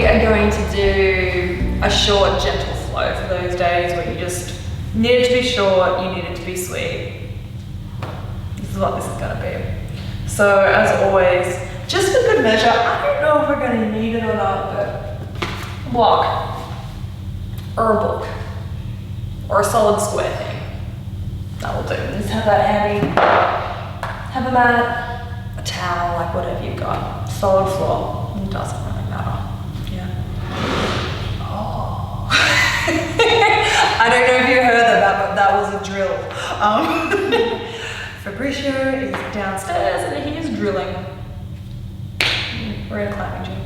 are going to do a short, gentle flow for those days where you just need it to be short, you need it to be sweet. This is what this is going to be. So as always, just for good measure, I don't know if we're going to need it or not, but a block or a book or a solid square thing. That will do. Just have that handy. Have a mat, a towel, like whatever you've got. Solid floor. It doesn't really matter. Yeah. Oh. I don't know if you heard that, but that was a drill. Fabricio is downstairs and he is drilling. We're in a climbing gym.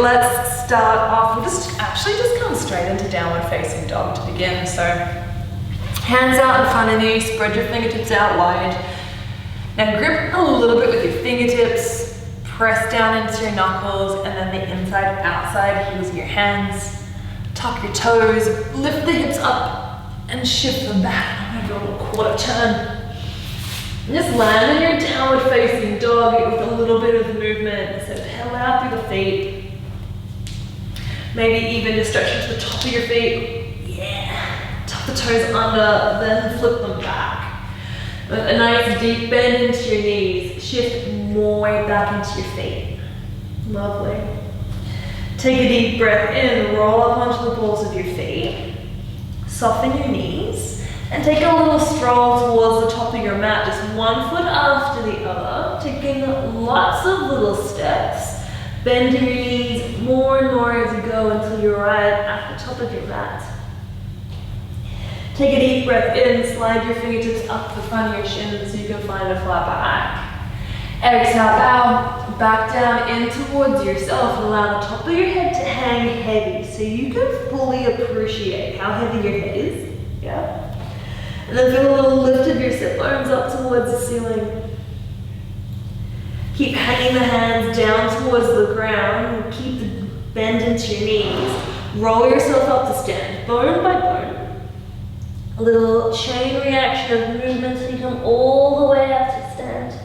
Let's start off. We'll just come straight into downward facing dog to begin. So hands out in front of you, spread your fingertips out wide. Now grip a little bit with your fingertips, press down into your knuckles, and then the inside outside heels of your hands. Tuck your toes, lift the hips up, and shift them back. I'm gonna do a little quarter turn. And just land in your downward facing dog with a little bit of movement. So pedal out through the feet. Maybe even just stretch into the top of your feet. Yeah. Tuck the toes under, then flip them back. With a nice deep bend into your knees. Shift more weight back into your feet. Lovely. Take a deep breath in, roll up onto the balls of your feet. Soften your knees. And take a little stroll towards the top of your mat, just one foot after the other, taking lots of little steps. Bend your knees more and more as you go until you're right at the top of your mat. Take a deep breath in, slide your fingertips up the front of your shins so you can find a flat back. Exhale, bow back down in towards yourself and allow the top of your head to hang heavy so you can fully appreciate how heavy your head is. Yeah. And then feel a little lift of your sit bones up towards the ceiling. Keep hanging the hands down towards the ground. Keep the bend into your knees. Roll yourself up to stand, bone by bone. A little chain reaction of movement so you come all the way up to stand.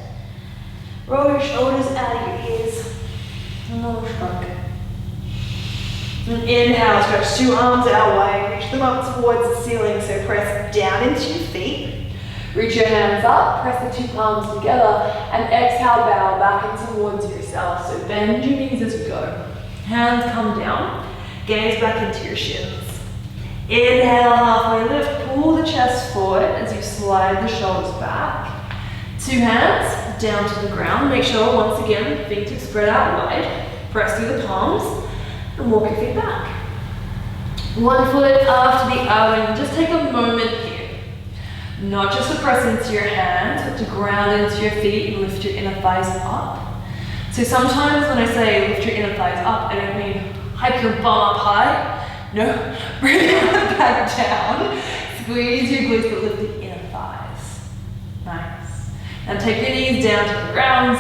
Roll your shoulders out of your ears. And little shrug. And inhale, stretch 2 arms out wide, reach them up towards the ceiling, so press down into your feet. Reach your hands up, press the 2 palms together, and exhale, bow back in towards yourself. So bend your knees as you go. Hands come down, gaze back into your shins. Inhale, halfway lift, pull the chest forward as you slide the shoulders back. 2 hands down to the ground. Make sure, once again, feet are spread out wide. Press through the palms. And walk your feet back. 1 foot after the other, and just take a moment here. Not just to press into your hands, but to ground into your feet and lift your inner thighs up. So sometimes when I say lift your inner thighs up, I don't mean hike your bum up high. No, bring it back down. Squeeze your glutes, but lift the inner thighs. Nice. Now take your knees down to the ground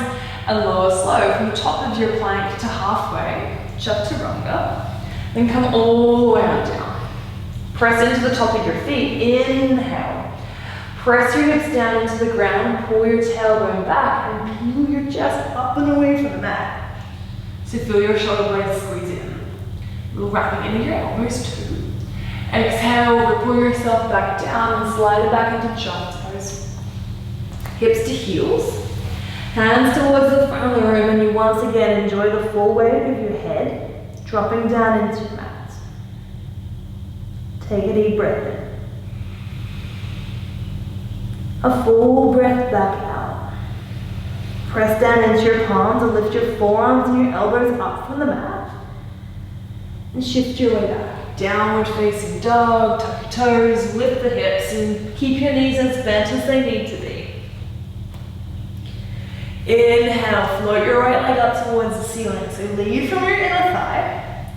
and lower slow from the top of your plank to halfway. Chaturanga, then come all the way on down. Press into the top of your feet, inhale. Press your hips down into the ground, pull your tailbone back and peel your chest up and away from the mat. So feel your shoulder blades squeeze in. We're wrapping into your elbows too. Exhale, pull yourself back down and slide it back into child's pose. Hips to heels. Hands towards the front of the room, and you once again enjoy the full weight of your head, dropping down into your mat. Take a deep breath in. A full breath back out. Press down into your palms and lift your forearms and your elbows up from the mat. And shift your way back. Downward facing dog, tuck your toes, lift the hips, and keep your knees as bent as they need to be. Inhale, float your right leg up towards the ceiling. So lead from your inner thigh.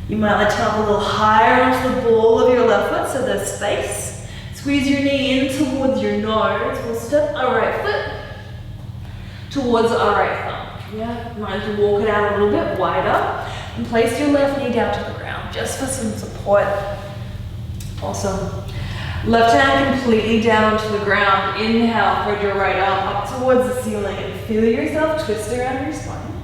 You might like to come up a little higher onto the ball of your left foot so there's space. Squeeze your knee in towards your nose. We'll step our right foot towards our right thumb. Yeah, you might have to walk it out a little bit wider. And place your left knee down to the ground just for some support. Awesome. Left hand completely down to the ground. Inhale, spread your right arm up towards the ceiling and feel yourself twist around your spine.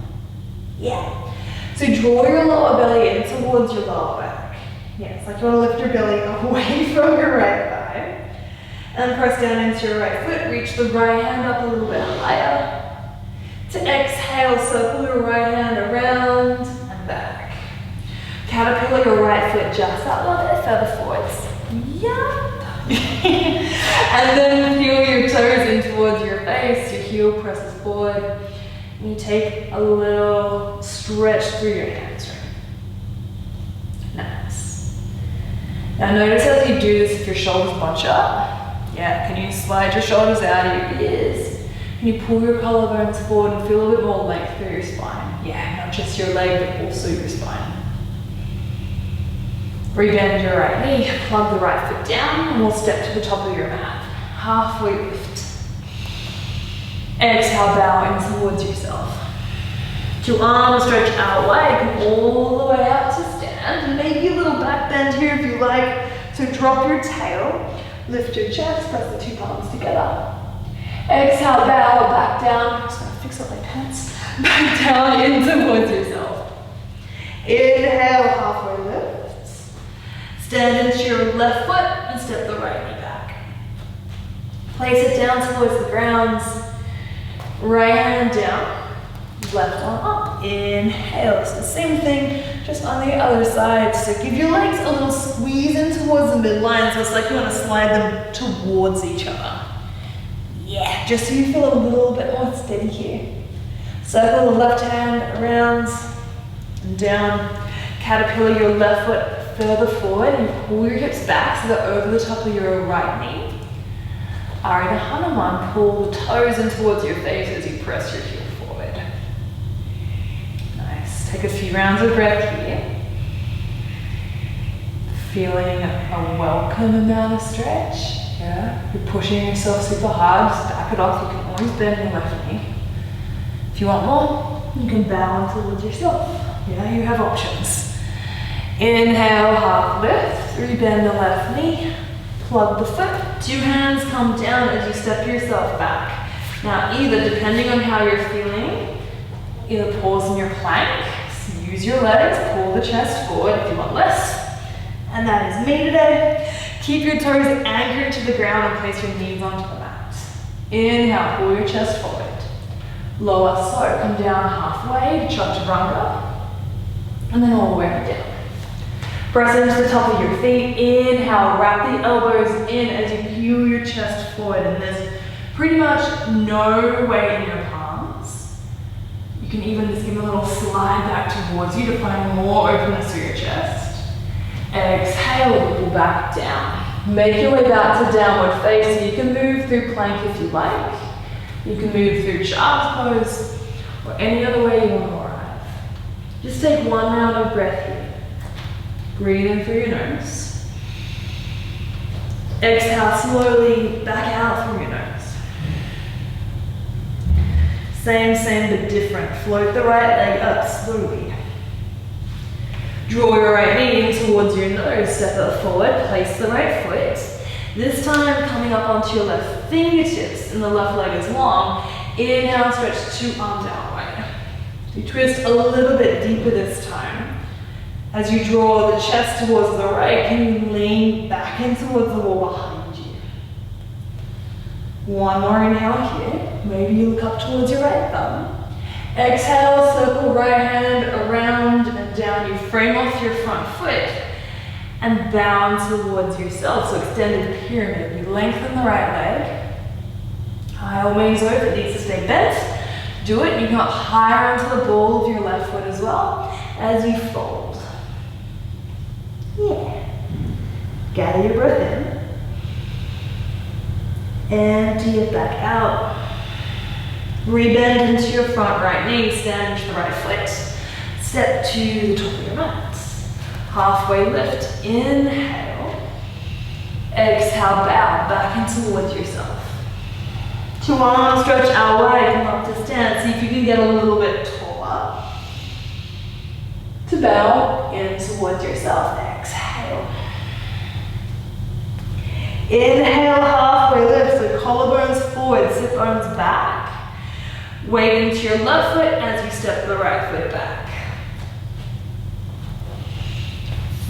Yeah. So draw your lower belly in towards your lower back. Yes, like you want to lift your belly away from your right thigh. And press down into your right foot. Reach the right hand up a little bit higher. To exhale, circle your right hand around and back. Caterpillar your right foot just up a little bit further forwards. Yeah. And then feel your toes in towards your face. Your heel presses forward. And you take a little stretch through your hamstring. Nice. Now notice as you do this, if your shoulders bunch up, yeah, can you slide your shoulders out of your ears? Can you pull your collarbones forward and feel a bit more length through your spine? Yeah, not just your leg, but also your spine. Rebend your right knee, plug the right foot down, and we'll step to the top of your mat. Halfway lift. Exhale, bow in towards yourself. Two arms stretch out wide, come all the way out to stand. Maybe a little back bend here if you like. So drop your tail, lift your chest, press the two palms together. Exhale, bow back down. I'm just gonna fix up my pants. Back down in towards yourself. Inhale, halfway lift. Stand into your left foot and step the right knee back. Place it down towards the ground. Right hand down, left arm up. Inhale. It's the same thing, just on the other side. So give your legs a little squeeze in towards the midline. So it's like you want to slide them towards each other. Yeah, just so you feel a little bit more steady here. Circle the left hand around and down. Caterpillar your left foot further forward and pull your hips back so they're over the top of your right knee. Ardha Hanuman, pull the toes in towards your face as you press your heel forward. Nice. Take a few rounds of breath here. Feeling a welcome amount of stretch. Yeah, you're pushing yourself super hard, just back it off. You can always bend your left knee. If you want more, you can bow in towards yourself. Yeah, you have options. Inhale, half lift, rebend the left knee, plug the foot, two hands come down as you step yourself back. Now either, depending on how you're feeling, either pause in your plank, use your legs, pull the chest forward if you want less. And that is me today. Keep your toes anchored to the ground and place your knees onto the mat. Inhale, pull your chest forward. Lower slope, come down halfway, Chaturanga, and then all the way down. Press into the top of your feet. Inhale, wrap the elbows in as you peel your chest forward. And there's pretty much no weight in your palms. You can even just give a little slide back towards you to find more openness through your chest. Exhale, pull back down. Make your way back to downward face. So you can move through plank if you like. You can move through child's pose or any other way you want to arrive. Just take one round of breath here. Breathe in through your nose. Exhale slowly back out through your nose. Same but different. Float the right leg up slowly. Draw your right knee in towards your nose. Step it forward. Place the right foot. This time coming up onto your left fingertips and the left leg is long. Inhale, stretch two arms out wide. You twist a little bit deeper this time. As you draw the chest towards the right, can you lean back in towards the wall behind you? One more inhale here. Maybe you look up towards your right thumb. Exhale, circle right hand around and down. You frame off your front foot and bound towards yourself. So extended pyramid. You lengthen the right leg. High or wings over, it needs to stay bent. Do it. You can go higher onto the ball of your left foot as well as you fold. Yeah. Gather your breath in. Empty it back out. Rebend into your front right knee. Stand into the right foot. Step to the top of your mat. Halfway lift. Inhale. Exhale, bow back in towards yourself. Two arms stretch out wide. Come up to stand. See if you can get a little bit taller. To bow in towards yourself. Exhale. Inhale, halfway lift. So collarbones forward, sit bones back. Weight into your left foot as you step the right foot back.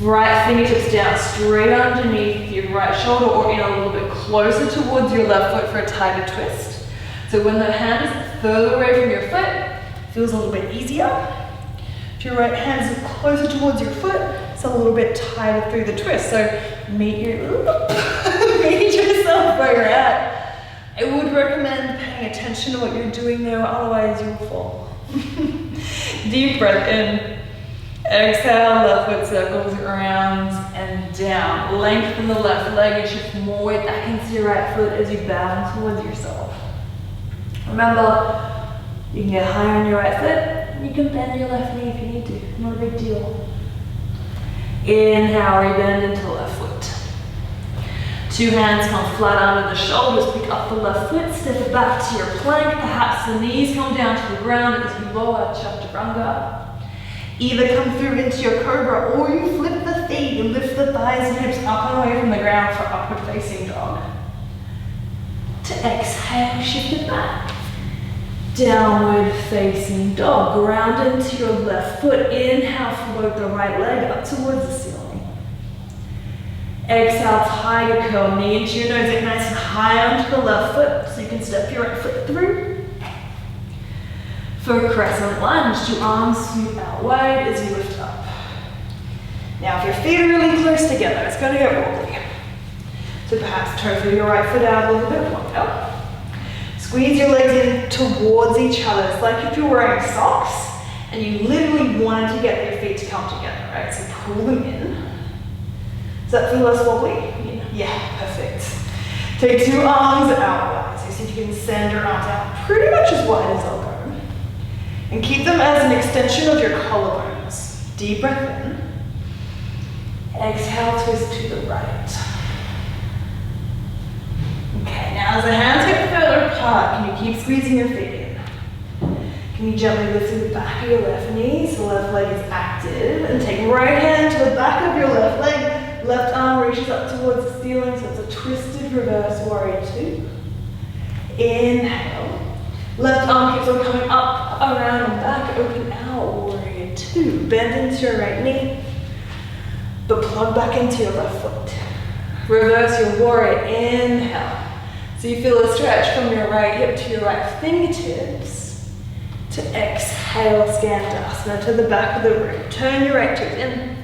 Right fingertips down, straight underneath your right shoulder or in a little bit closer towards your left foot for a tighter twist. So when the hand is further away from your foot, it feels a little bit easier. If your right hand is closer towards your foot, it's a little bit tighter through the twist. So meet yourself where you're at. I would recommend paying attention to what you're doing though, otherwise you'll fall. Deep breath in. Exhale, left foot circles around and down. Lengthen the left leg and shift more weight back into your right foot as you bow towards yourself. Remember, you can get higher on your right foot. You can bend your left knee if you need to, not a big deal. Inhale, rebend into the left foot. Two hands come flat under the shoulders, pick up the left foot, step it back to your plank. Perhaps the knees come down to the ground as you lower chaturanga. Either come through into your cobra or you flip the feet, you lift the thighs and hips up and away from the ground for upward facing dog. To exhale, shift it back. Downward facing dog. Ground into your left foot. Inhale, float the right leg up towards the ceiling. Exhale, tiger curl. Knee into your nose. Get nice and high onto the left foot so you can step your right foot through. For Crescent Lunge, two arms sweep out wide as you lift up. Now if your feet are really close together, it's going to get wobbly. So perhaps toe your right foot out a little bit longer. Squeeze your legs in towards each other. It's like if you're wearing socks and you literally wanted to get your feet to come together, right? So pull them in. Does that feel less wobbly? Yeah, perfect. Take two arms out wide. So see if you can send your arms out pretty much as wide as they'll go. And keep them as an extension of your collarbones. Deep breath in. Exhale, twist to the right. Okay, now as the hands get further apart, can you keep squeezing your feet in? Can you gently lift the back of your left knee so the left leg is active? And take right hand to the back of your left leg. Left arm reaches up towards the ceiling, so it's a twisted reverse warrior two. Inhale. Left arm keeps on coming up, around and back, open out, warrior two. Bend into your right knee, but plug back into your left foot. Reverse your warrior, inhale. So you feel a stretch from your right hip to your right fingertips. To exhale, Skandasana to the back of the room. Turn your right toes in,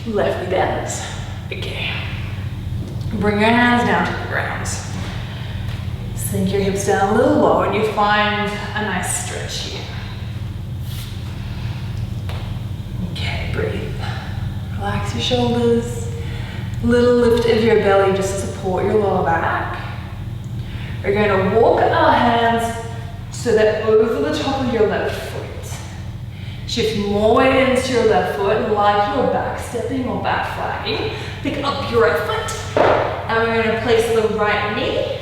left knee bends. Okay. Bring your hands down to the ground. Sink your hips down a little lower and you find a nice stretch here. Okay, breathe. Relax your shoulders. Little lift of your belly just to support your lower back. We're going to walk our hands so that over the top of your left foot. Shift more weight into your left foot, like you're back stepping or back flagging. Pick up your right foot. And we're going to place the right knee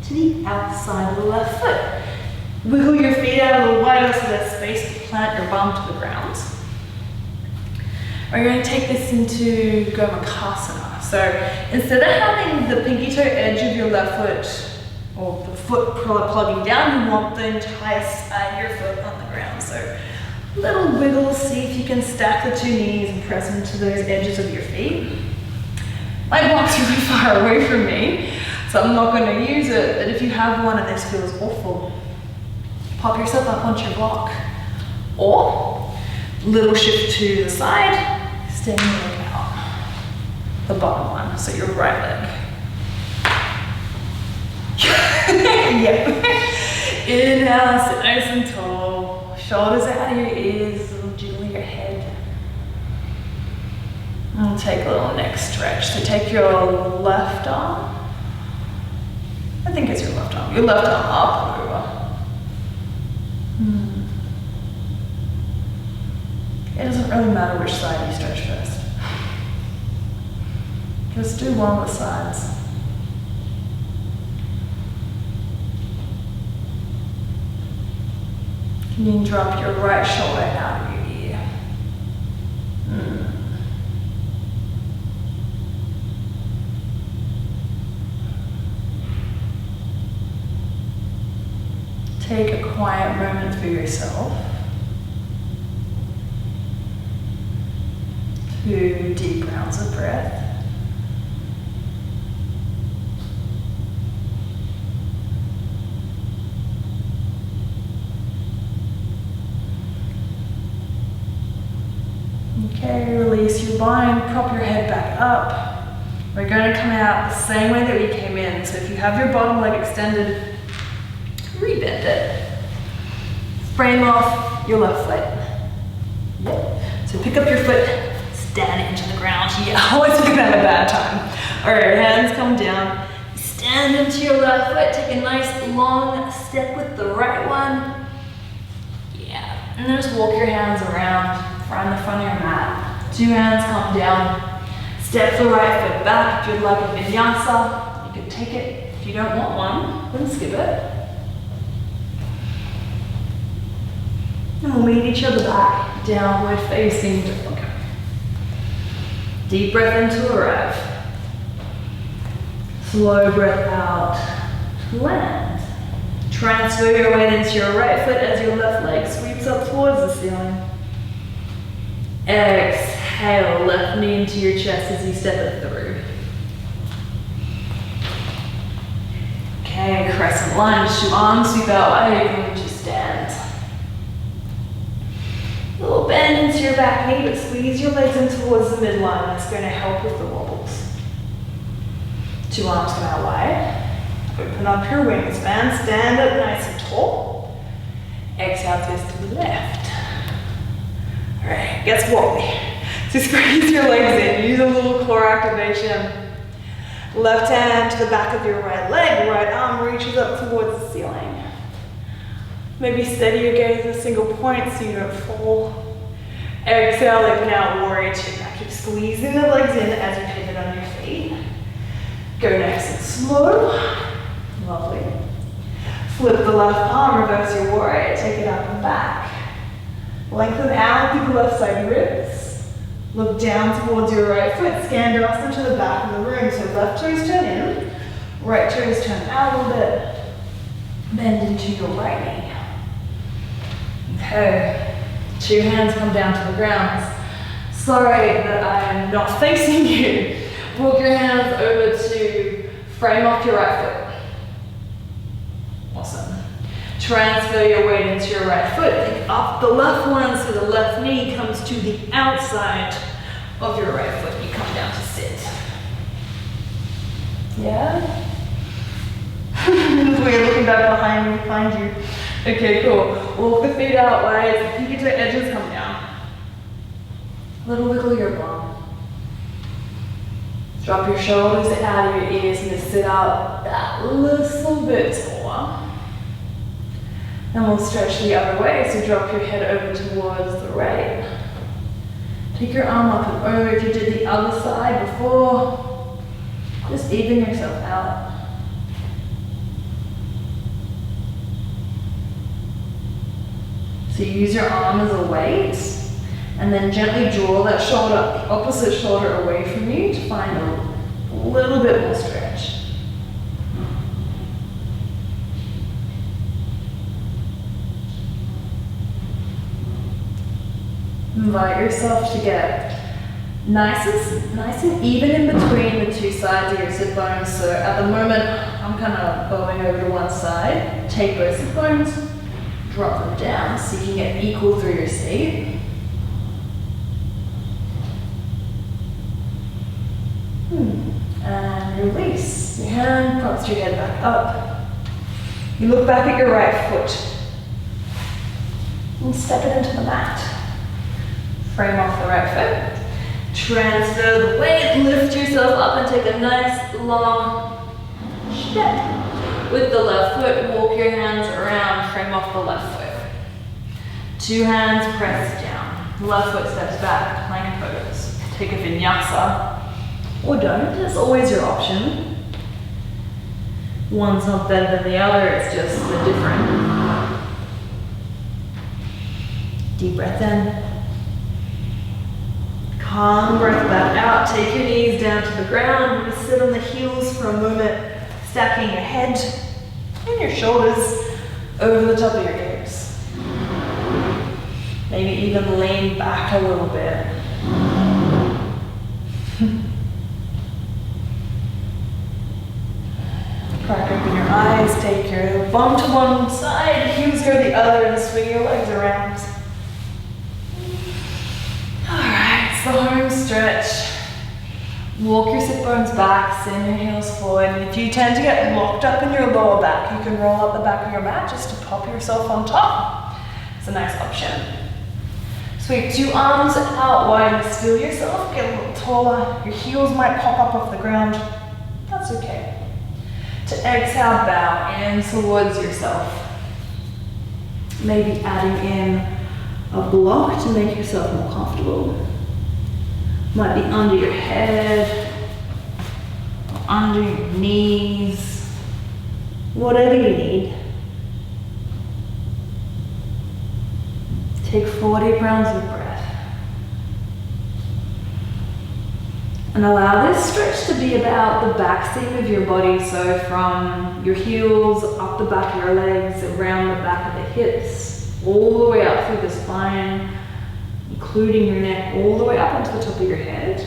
to the outside of the left foot. Wiggle your feet out a little wider so there's space to plant your bum to the ground. We're going to take this into Gomukasana. So instead of having the pinky toe edge of your left foot or the foot plugging down, you want the entire side of your foot on the ground. So little wiggles, see if you can stack the two knees and press into those edges of your feet. My block's really far away from me, so I'm not going to use it, but if you have one and this feels awful, pop yourself up onto your block. Or, little shift to the side, extend your leg out. The bottom one, so your right leg. Yep. Inhale, sit nice and tall. Shoulders out of your ears, a little jiggle your head. And take a little neck stretch. So take your left arm. I think it's your left arm. Your left arm up and over. It doesn't really matter which side you stretch first. Just do one of the sides. You can drop your right shoulder out of your ear. Take a quiet moment for yourself 2 deep rounds of breath. Okay, release your bind, prop your head back up. We're going to come out the same way that we came in. So if you have your bottom leg extended, rebend it. Frame off your left foot. Yep. So pick up your foot, stand into the ground. Yeah, always looking at a bad time. All right, hands come down. Stand into your left foot. Take a nice long step with the right one. Yeah, and then just walk your hands around. Find the front of your mat. 2 hands come down. Step the right foot back. If you'd like a vinyasa, you can take it. If you don't want one, then skip it. And we'll meet each other back. Downward facing dog. Deep breath into arrive. Slow breath out. Land. Transfer your weight into your right foot as your left leg sweeps up towards the ceiling. Exhale, left knee into your chest as you step it through. Okay, crescent lunge, 2 arms sweep out wide, going to stand. A little bend into your back knee, but squeeze your legs in towards the midline. That's going to help with the wobbles. 2 arms come out wide. Open up your wingspan, stand up nice and tall. Exhale, twist to the left. All right, gets wobbly. So squeeze your legs in, use a little core activation. Left hand to the back of your right leg, right arm reaches up towards the ceiling. Maybe steady your gaze at a single point so you don't fall. Exhale, open out, warrior 2. Now keep squeezing the legs in as you pivot on your feet. Go nice and slow. Lovely. Flip the left palm, reverse your warrior, take it up and back. Lengthen out through the left side ribs. Look down towards your right foot. Skandasana to the back of the room. So left toes turn in, right toes turn out a little bit. Bend into your right knee. Okay. 2 hands come down to the ground. Sorry that I am not facing you. Walk your hands over to frame off your right foot. Awesome. Transfer your weight into your right foot. Pick up the left one so the left knee comes to the outside of your right foot. You come down to sit. Yeah? We're looking back behind you. Okay, cool. Walk the feet out wide. Pinky toe edges come down. Little wiggle your bum. Drop your shoulders out of your ears and just sit out that little bit taller. And we'll stretch the other way, so drop your head over towards the right. Take your arm up and over. If you did the other side before, just even yourself out. So use your arm as a weight, and then gently draw that shoulder, opposite shoulder away from you to find a little bit more stretch. Invite yourself to get nice and even in between the 2 sides of your sit bones. So at the moment, I'm kind of bowing over to one side. Take both sit bones, drop them down so you can get equal through your seat. And release. Your hand props your head back up. You look back at your right foot and step it into the mat. Frame off the right foot. Transfer the weight, lift yourself up and take a nice long step. With the left foot, walk your hands around, frame off the left foot. 2 hands press down. Left foot steps back, plank pose. Take a vinyasa, or don't, it's always your option. One's not better than the other, it's just the different. Deep breath in. Calm breath back out. Take your knees down to the ground. Just sit on the heels for a moment, stacking your head and your shoulders over the top of your hips. Maybe even lean back a little bit. take your bum to one side, heels go the other, and swing your legs around. Alright, it's the home stretch. Walk your sit bones back, send your heels forward, and if you tend to get locked up in your lower back, you can roll up the back of your mat just to pop yourself on top. It's a nice option. Sweep 2 arms out wide and still yourself, get a little taller. Your heels might pop up off the ground. That's okay. To exhale, bow in towards yourself. Maybe adding in a block to make yourself more comfortable. Might be under your head, or under your knees, whatever you need. Take 4 deep rounds of breath. And allow this stretch to be about the back seam of your body, so from your heels, up the back of your legs, around the back of the hips, all the way up through the spine, including your neck, all the way up onto the top of your head.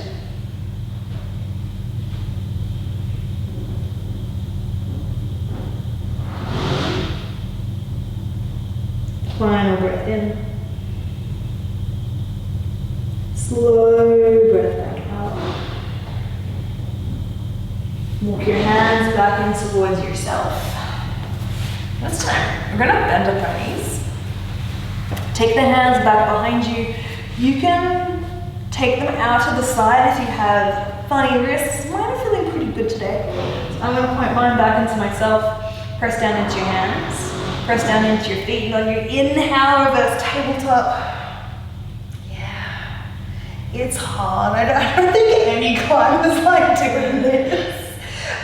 Final breath in. Slow breath back out. Walk your hands back in towards yourself. This time, we're gonna bend up our knees. Take the hands back behind you. You can take them out to the side if you have funny wrists. Mine are feeling pretty good today. So I'm gonna point mine back into myself. Press down into your hands. Press down into your feet. And on your inhale, reverse tabletop. It's hard. I don't think any climbers like doing this.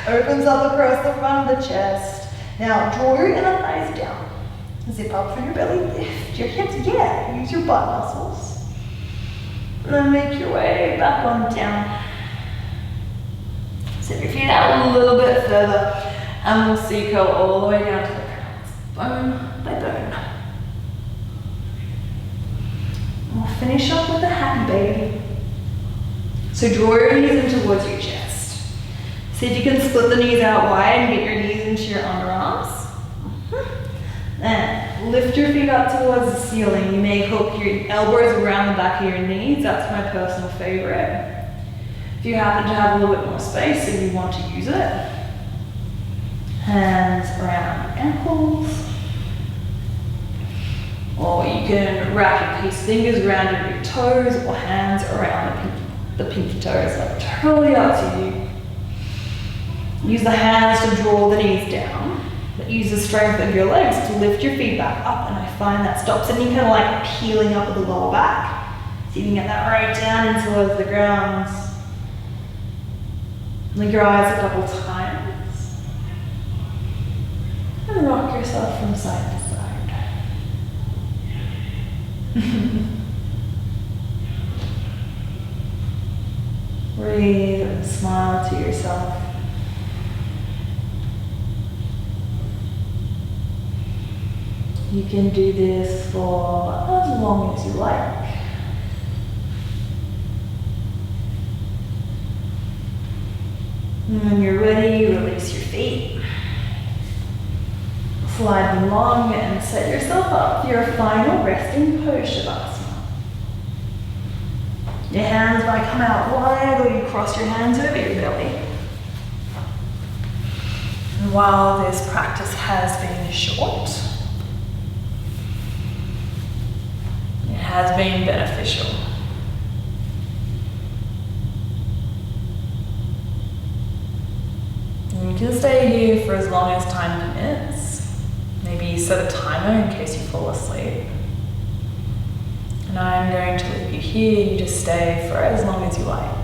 Opens up across the front of the chest. Now draw your inner thighs down. Zip up through your belly. Lift your hips. Yeah, use your butt muscles. And then make your way back on down. Set your feet out a little bit further. And we'll see curl all the way down to the ground. Bone by bone. We'll finish up with a happy baby. So draw your knees in towards your chest. See if you can split the knees out wide and get your knees into your underarms. Then lift your feet up towards the ceiling. You may hook your elbows around the back of your knees. That's my personal favorite. If you happen to have a little bit more space and you want to use it, hands around your ankles. Or you can wrap your peace fingers around your toes or hands around the pinky toes. That's totally up to you. Use the hands to draw the knees down, but use the strength of your legs to lift your feet back up, and I find that stops any kind of like peeling up of the lower back. So you can get that right down in towards the ground. Blink your eyes a couple times. And rock yourself from side to side. Breathe and smile to yourself. You can do this for as long as you like. And when you're ready, release your feet. Slide them long and set yourself up for your final resting pose, Shavasana. Your hands might come out wide or you cross your hands over your belly. And while this practice has been short, it has been beneficial. And you can stay here for as long as time permits. Maybe set a timer in case you fall asleep. And I'm going to leave you here. You just stay for as long as you like.